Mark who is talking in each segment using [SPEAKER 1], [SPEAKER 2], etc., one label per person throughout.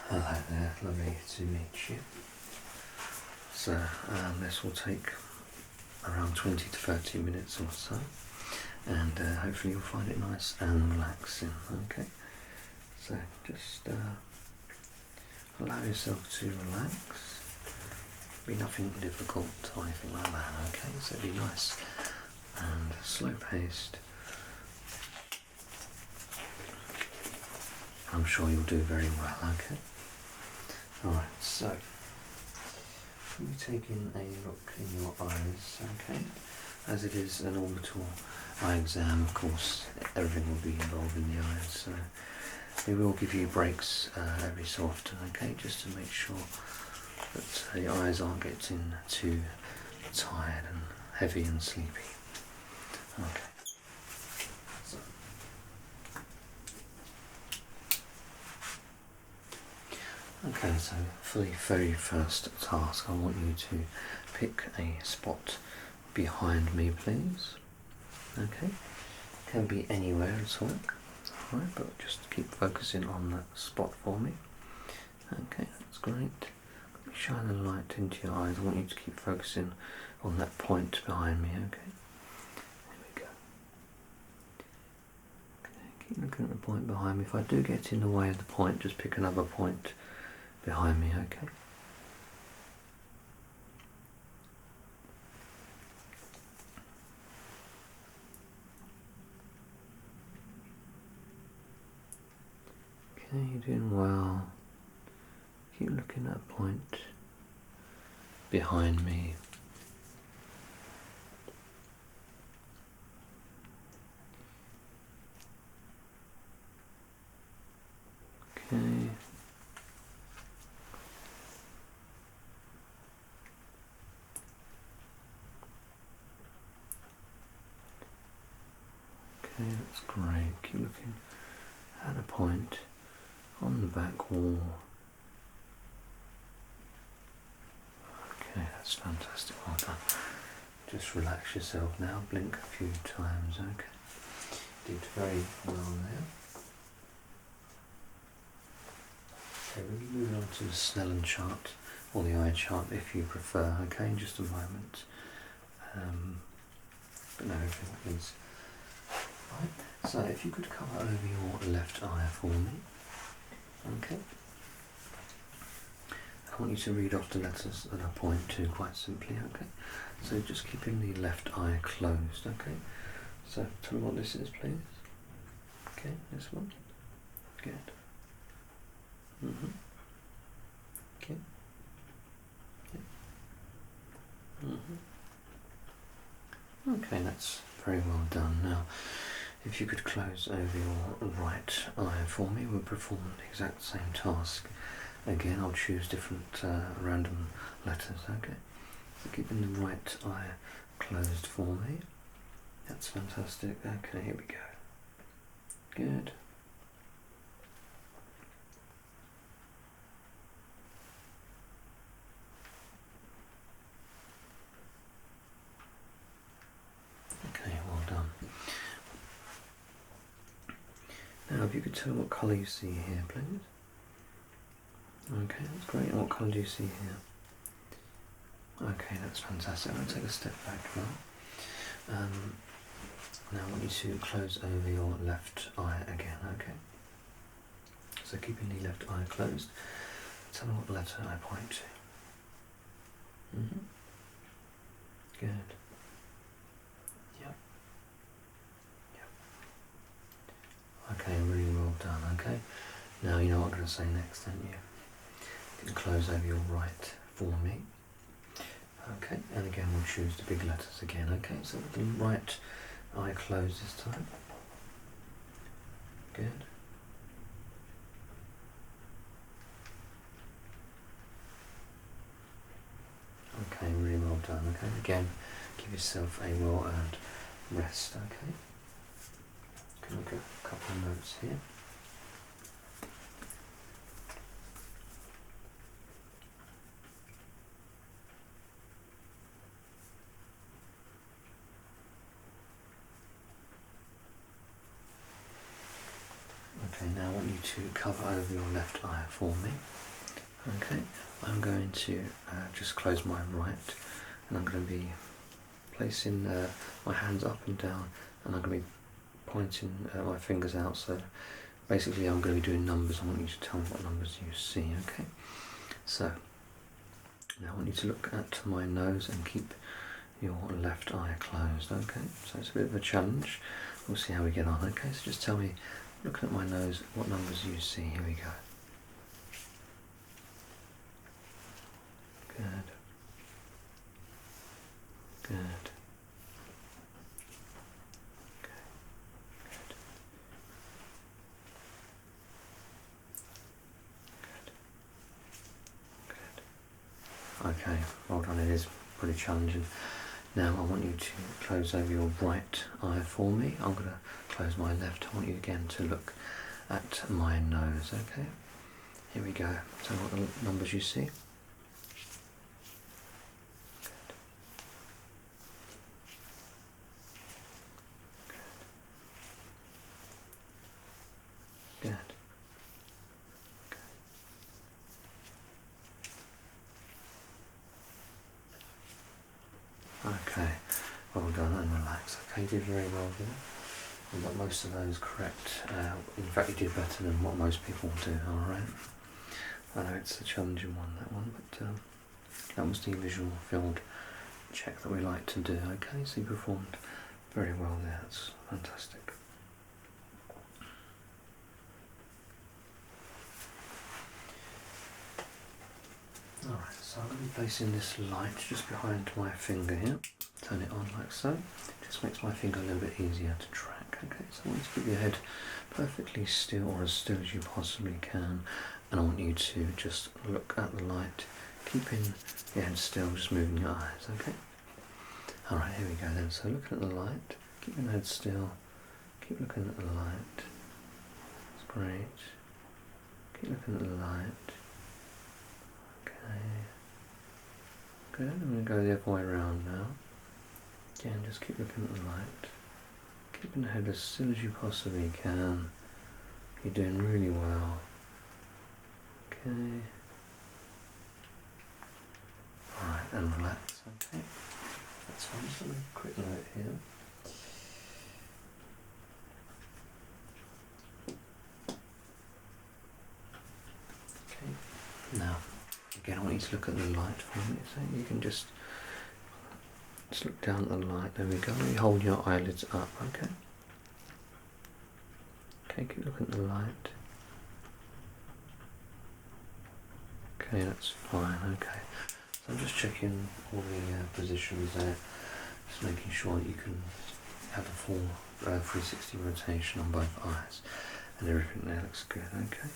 [SPEAKER 1] Hello there, lovely to meet you. So this will take around 20 to 30 minutes or so, and hopefully you'll find it nice and relaxing. Okay, so just allow yourself to relax. Be nothing difficult or anything like that. Okay, so be nice and slow paced. I'm sure you'll do very well. Okay. Alright, so let me take in a look in your eyes, okay? As it is an orbital eye exam, of course, everything will be involved in the eyes, so we will give you breaks every so often, okay? Just to make sure that your eyes aren't getting too tired and heavy and sleepy. Okay. Okay, so for the very first task, I want you to pick a spot behind me, please. Okay, can be anywhere at all. Alright, but just keep focusing on that spot for me. Okay, that's great. Let me shine the light into your eyes. I want you to keep focusing on that point behind me, okay? There we go. Okay, keep looking at the point behind me. If I do get in the way of the point, just pick another point behind me, okay? Okay, you're doing well. Keep looking at a point behind me. Okay. Okay, that's great. Keep looking at a point on the back wall. Okay, that's fantastic. Well done. Just relax yourself now. Blink a few times. Okay. Did very well there. Okay, we'll move on to the Snellen chart or the eye chart if you prefer. Okay, in just a moment. But no, everything is right. So if you could cover over your left eye for me. Okay. I want you to read off the letters that I point to quite simply, okay? So just keeping the left eye closed, okay? So tell me what this is, please. Okay, this one. Good. Okay. Yeah. Okay, that's very well done. Now, if you could close over your right eye for me, we'll perform the exact same task. Again, I'll choose different random letters, okay? So keeping the right eye closed for me. That's fantastic. Okay, here we go. Good. Okay, well done. Now, if you could tell me what colour you see here, please. Okay, that's great. And what colour do you see here? Okay, that's fantastic. I'm going to take a step back now. Now I want you to close over your left eye again, okay? So keeping the left eye closed, tell me what letter I point to. Good. Yep. Okay, really well done, okay? Now you know what I'm going to say next, don't you? You can close over your right for me. Okay, and again we'll choose the big letters again, okay? So with the right eye closed this time. Good. Okay, really well done, okay? Again, give yourself a well-earned rest, okay? You can look at a couple of notes here. Okay, now I want you to cover over your left eye for me. Okay, I'm going to just close my right, and I'm going to be placing my hands up and down, and I'm going to be pointing my fingers out. So basically I'm going to be doing numbers. I want you to tell me what numbers you see, okay? So now I want you to look at my nose and keep your left eye closed, okay? So it's a bit of a challenge. We'll see how we get on, okay? So just tell me, looking at my nose, what numbers you see. Here we go. Good. Good. Okay. Good. Good. Okay, well done. It is pretty challenging. Now I want you to close over your right eye for me. I'm going to close my left. I want you again to look at my nose, okay? Here we go. So what the numbers you see? Good. Okay, well done, and relax. Okay, you did very well there. You got most of those correct. In fact, you did better than what most people do, alright? I know it's a challenging one, that one, but that was the visual field check that we like to do, okay? So you performed very well there, that's fantastic. Alright, so I'm going to be placing this light just behind my finger here. Turn it on like so. Just makes my finger a little bit easier to track. Okay, so I want you to keep your head perfectly still, or as still as you possibly can, and I want you to just look at the light, keeping your head still, just moving your eyes, okay? Alright, here we go then. So looking at the light, keep your head still, keep looking at the light. That's great. Keep looking at the light. Okay. Good, I'm going to go the other way around now. Again, just keep looking at the light. Keeping the head as still as you possibly can. You're doing really well. Okay. Alright, and relax, okay. That's fine, just a quick note here. Okay, now, again I want you to look at the light for a minute, so you can just look down at the light, there we go. You hold your eyelids up, okay? Okay, keep looking at the light. Okay, that's fine, okay. So I'm just checking all the positions there, just making sure that you can have a full 360 rotation on both eyes, and everything there looks good, okay?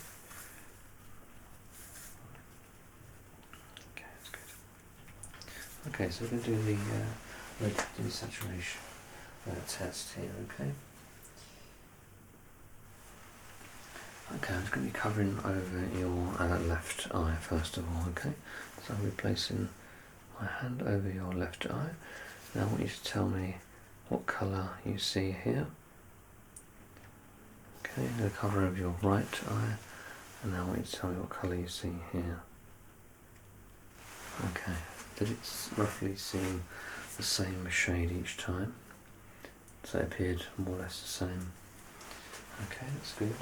[SPEAKER 1] Okay, that's good. Okay, so we're going to do the red desaturation test here, okay? Okay, I'm just going to be covering over your left eye first of all, okay? So I'll be placing my hand over your left eye. Now I want you to tell me what colour you see here. Okay, I'm going to cover over your right eye, and now I want you to tell me what colour you see here. Okay, did it roughly seem the same shade each time? So it appeared more or less the same. Okay, that's good.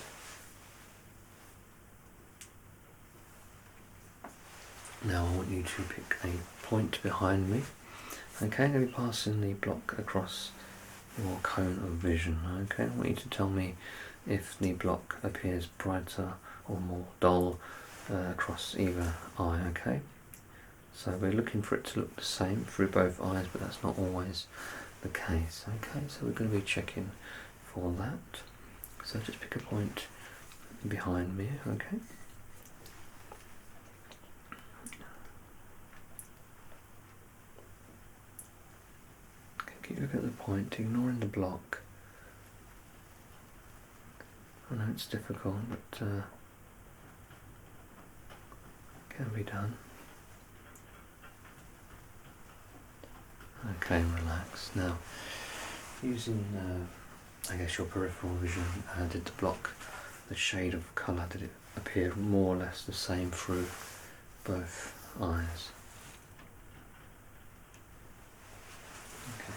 [SPEAKER 1] Now I want you to pick a point behind me. Okay, I'm going to be passing the block across your cone of vision. Okay, I want you to tell me if the block appears brighter or more dull across either eye, okay? So we're looking for it to look the same through both eyes, but that's not always the case, okay? So we're going to be checking for that. So just pick a point behind me, okay? Keep looking at the point, ignoring the block. I know it's difficult, but can be done. Okay, relax. Now, using, I guess, your peripheral vision, did the block the shade of colour, did it appear more or less the same through both eyes? Okay.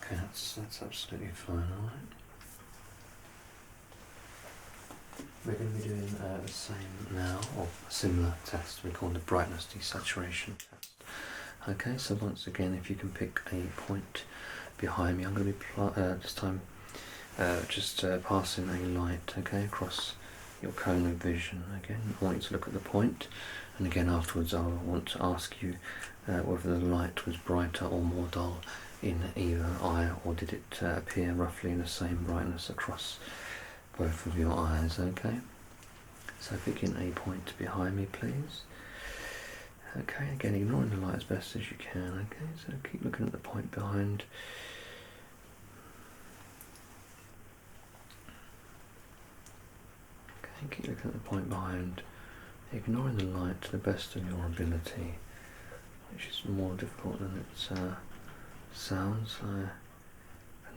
[SPEAKER 1] Okay, that's absolutely fine, alright. We're going to be doing the same now, or a similar test we call the brightness desaturation test. Okay, so once again, if you can pick a point behind me, I'm going to be this time just passing a light, okay, across your cone of vision. Again, I want you to look at the point, and again afterwards I want to ask you whether the light was brighter or more dull in either eye, or did it appear roughly in the same brightness across both of your eyes. Okay, so picking a point behind me, please. Okay, again ignoring the light as best as you can. Okay, so keep looking at the point behind. Okay, keep looking at the point behind, ignoring the light to the best of your ability, which is more difficult than it sounds. I can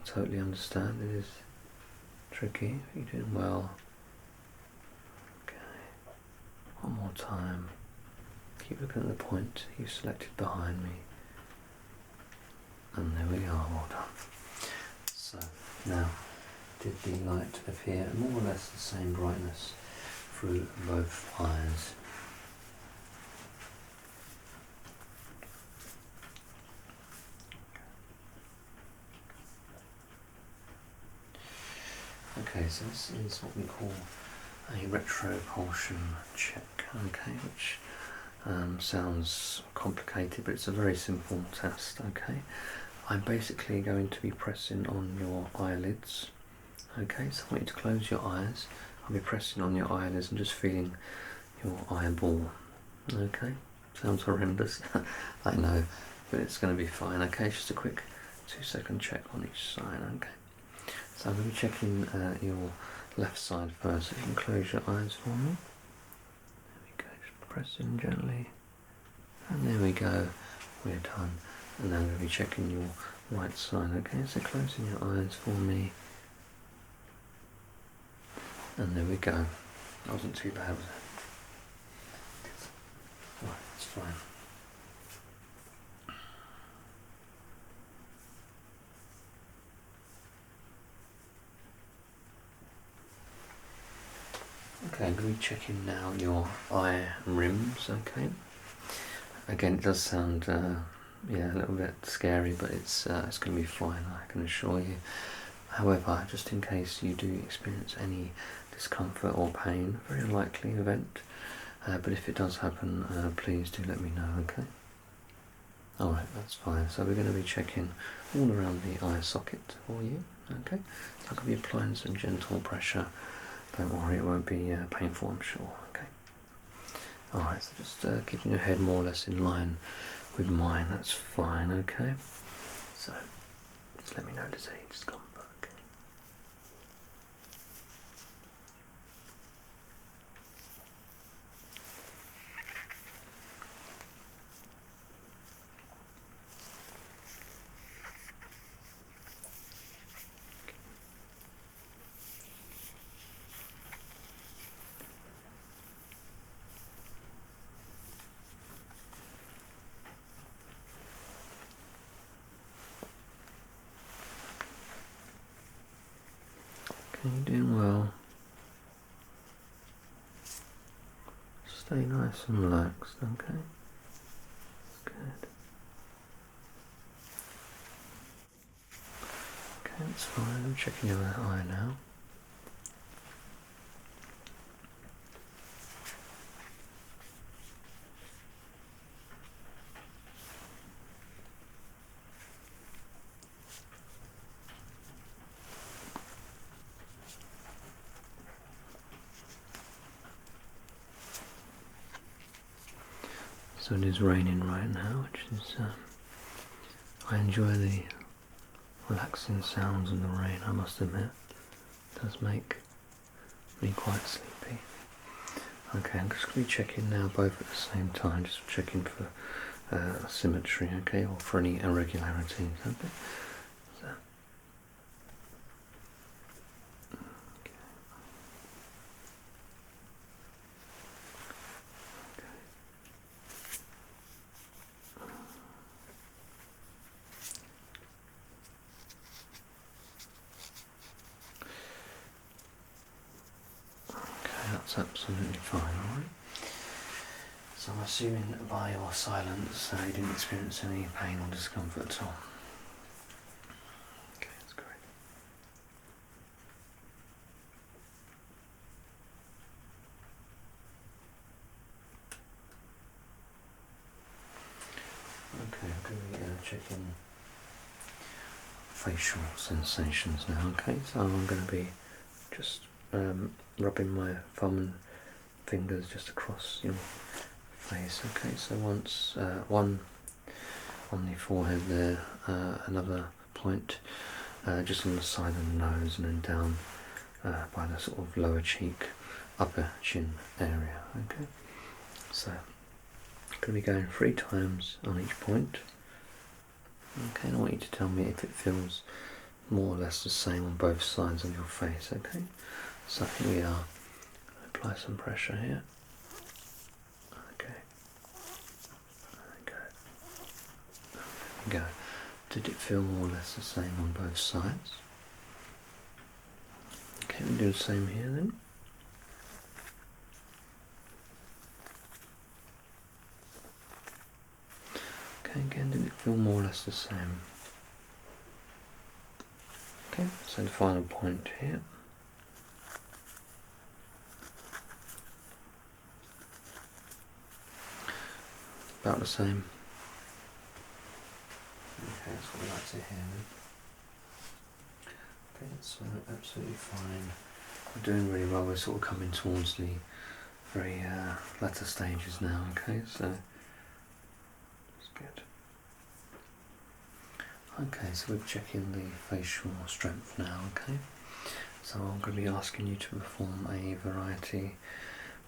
[SPEAKER 1] totally understand it is tricky. You're doing well. Okay, one more time. Keep looking at the point you selected behind me. And there we are, well done. So, now, did the light appear more or less the same brightness through both eyes? Okay, so this is what we call a retropulsion check, okay, which sounds complicated, but it's a very simple test, okay. I'm basically going to be pressing on your eyelids, okay, so I want you to close your eyes. I'll be pressing on your eyelids and just feeling your eyeball, okay. Sounds horrendous, I know, but it's going to be fine, okay. Just a quick 2-second check on each side, okay. So I'm going to be checking your left side first. So you can close your eyes for me. There we go, just press in gently. And there we go, we're done. And now I'm going to be checking your right side, okay? So closing your eyes for me. And there we go. That wasn't too bad, was it? Right, it's fine. Okay, I'm going to be checking now your eye rims, okay? Again, it does sound yeah, a little bit scary, but it's going to be fine, I can assure you. However, just in case you do experience any discomfort or pain, very unlikely event, but if it does happen, please do let me know, okay? Alright, that's fine. So we're going to be checking all around the eye socket for you, okay? So I'm going to be applying some gentle pressure. Don't worry, it won't be painful, I'm sure, okay? Alright, so just keeping your head more or less in line with mine, that's fine, okay? So, just let me know if there's any discomfort, okay? Okay, you're doing well. Stay nice and relaxed, okay? Good. Okay, that's fine. I'm checking your eye now. So it is raining right now, which is, I enjoy the relaxing sounds of the rain, I must admit. It does make me quite sleepy. Okay, I'm just going to be checking now both at the same time, just checking for symmetry, okay, or for any irregularities, okay. So. That's absolutely fine, alright? So I'm assuming that by your silence you didn't experience any pain or discomfort at all. Okay, that's great. Okay, I'm going to be checking facial sensations now, okay? So I'm going to be just rubbing my thumb and fingers just across your face, okay? So once, one on the forehead there, another point just on the side of the nose, and then down by the sort of lower cheek, upper chin area, okay? So I'm going to be going 3 times on each point. Okay, and I want you to tell me if it feels more or less the same on both sides of your face, okay? So here we are. Apply some pressure here. Okay. Okay. There we go. Did it feel more or less the same on both sides? Okay, we do the same here then. Okay, again, did it feel more or less the same? Okay, so the final point here. About the same. Okay, that's what we like to hear. Okay, that's absolutely fine. We're doing really well. We're sort of coming towards the very latter stages now, okay, so that's good. Okay, so we're checking the facial strength now, okay? So I'm going to be asking you to perform a variety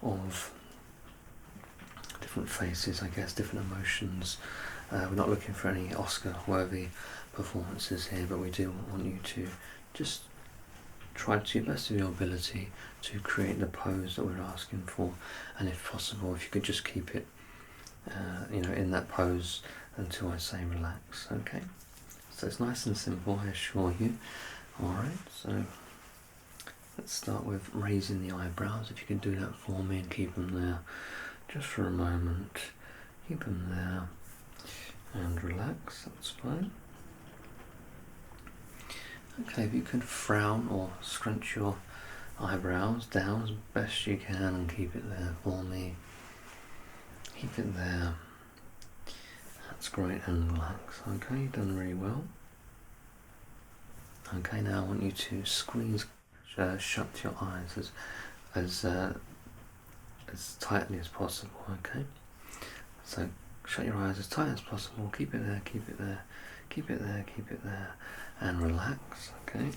[SPEAKER 1] of different faces, I guess, different emotions. We're not looking for any Oscar-worthy performances here, but we do want you to just try to the best of your ability to create the pose that we're asking for, and if possible, if you could just keep it, in that pose until I say relax. Okay. So it's nice and simple, I assure you. All right. So let's start with raising the eyebrows. If you can do that for me and keep them there just for a moment. Keep them there and relax. That's fine. Okay, if you could frown or scrunch your eyebrows down as best you can and keep it there for me. Keep it there. That's great, and relax. Okay, you've done really well. Okay, now I want you to squeeze shut your eyes as tightly as possible. Okay, so shut your eyes as tight as possible. Keep it there. Keep it there. Keep it there. Keep it there. And relax, okay?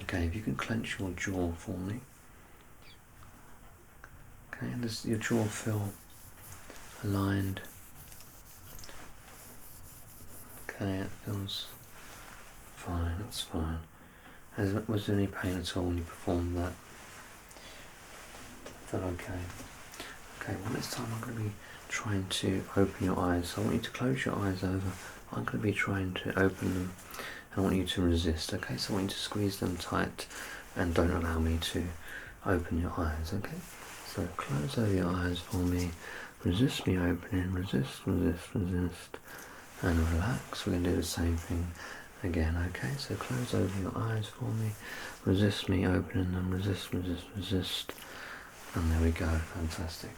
[SPEAKER 1] Okay, if you can clench your jaw for me. Okay, does your jaw feel aligned? Okay, it feels fine, that's fine. Was there any pain at all when you performed that? Felt okay? Okay, well this time I'm going to be trying to open your eyes. So I want you to close your eyes over. I'm going to be trying to open them, and I want you to resist. Okay, so I want you to squeeze them tight and don't allow me to open your eyes. Okay, so close over your eyes for me. Resist me opening. Resist, resist, resist, and relax. We're going to do the same thing again. Okay, so close over your eyes for me. Resist me opening them. Resist, resist, resist, and there we go. Fantastic.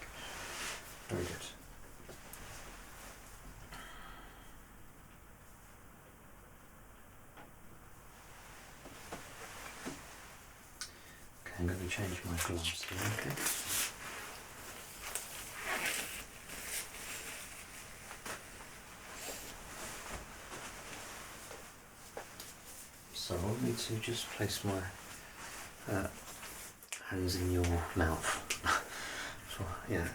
[SPEAKER 1] Very good. Okay, I'm going to be changing my gloves here, okay? So I want me to just place my hands in your mouth for yeah,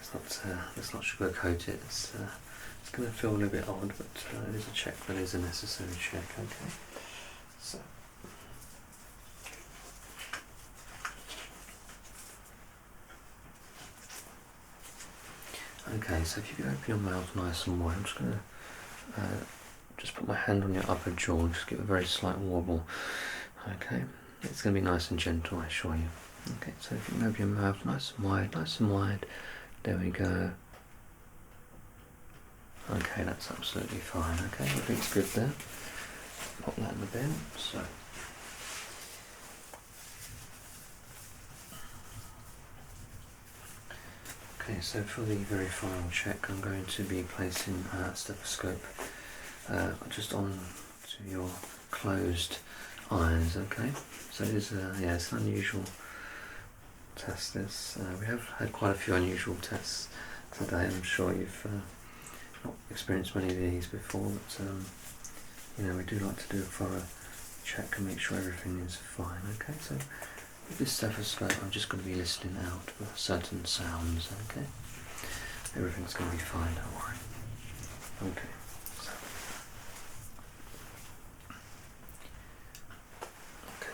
[SPEAKER 1] let's not sugarcoat it. It's going to feel a little bit odd, but it is a check that is a necessary check. Okay, so. Okay, so if you could open your mouth nice and wide, I'm just going to just put my hand on your upper jaw and just give a very slight wobble. Okay, it's going to be nice and gentle, I assure you. Okay, so if you can open your mouth nice and wide, nice and wide. There we go. Okay, that's absolutely fine. Okay, everything's good there. Pop that in the bin. So. Okay, so for the very final check, I'm going to be placing a stethoscope just on to your closed eyes. Okay, so it is yeah, it's an unusual test. This we have had quite a few unusual tests today. I'm sure you've not experienced many of these before, but you know, we do like to do a thorough check and make sure everything is fine. Okay, so with this stethoscope, I'm just going to be listening out for certain sounds. Okay, everything's going to be fine. Don't worry. Okay.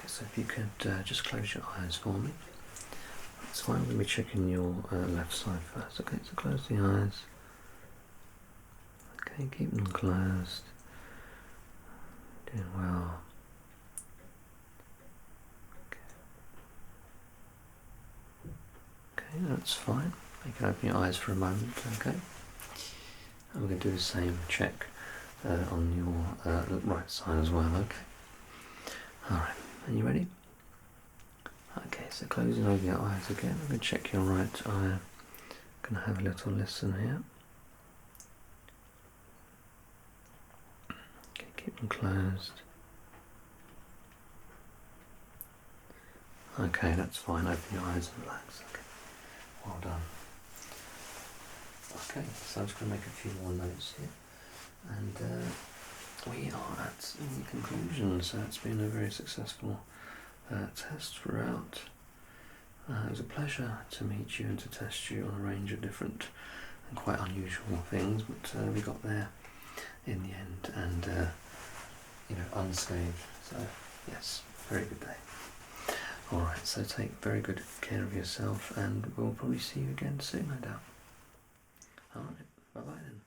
[SPEAKER 1] So if you could just close your eyes for me. That's fine. We'll be checking your left side first. Okay, so close the eyes. Okay, keep them closed. Doing well. Okay, that's fine. You can open your eyes for a moment, okay? And we're going to do the same check on your right side as well, okay? Alright, are you ready? Okay, so closing over your eyes again. I'm going to check your right eye. I'm going to have a little listen here. Okay, keep them closed. Okay, that's fine. Open your eyes and relax. Okay, well done. Okay, so I'm just going to make a few more notes here. And we are at the conclusion. So it's been a very successful test throughout. It was a pleasure to meet you and to test you on a range of different and quite unusual things, but we got there in the end, and you know, unscathed. So yes, very good day. Alright, so take very good care of yourself, and we'll probably see you again soon, no doubt. Alright, bye bye then.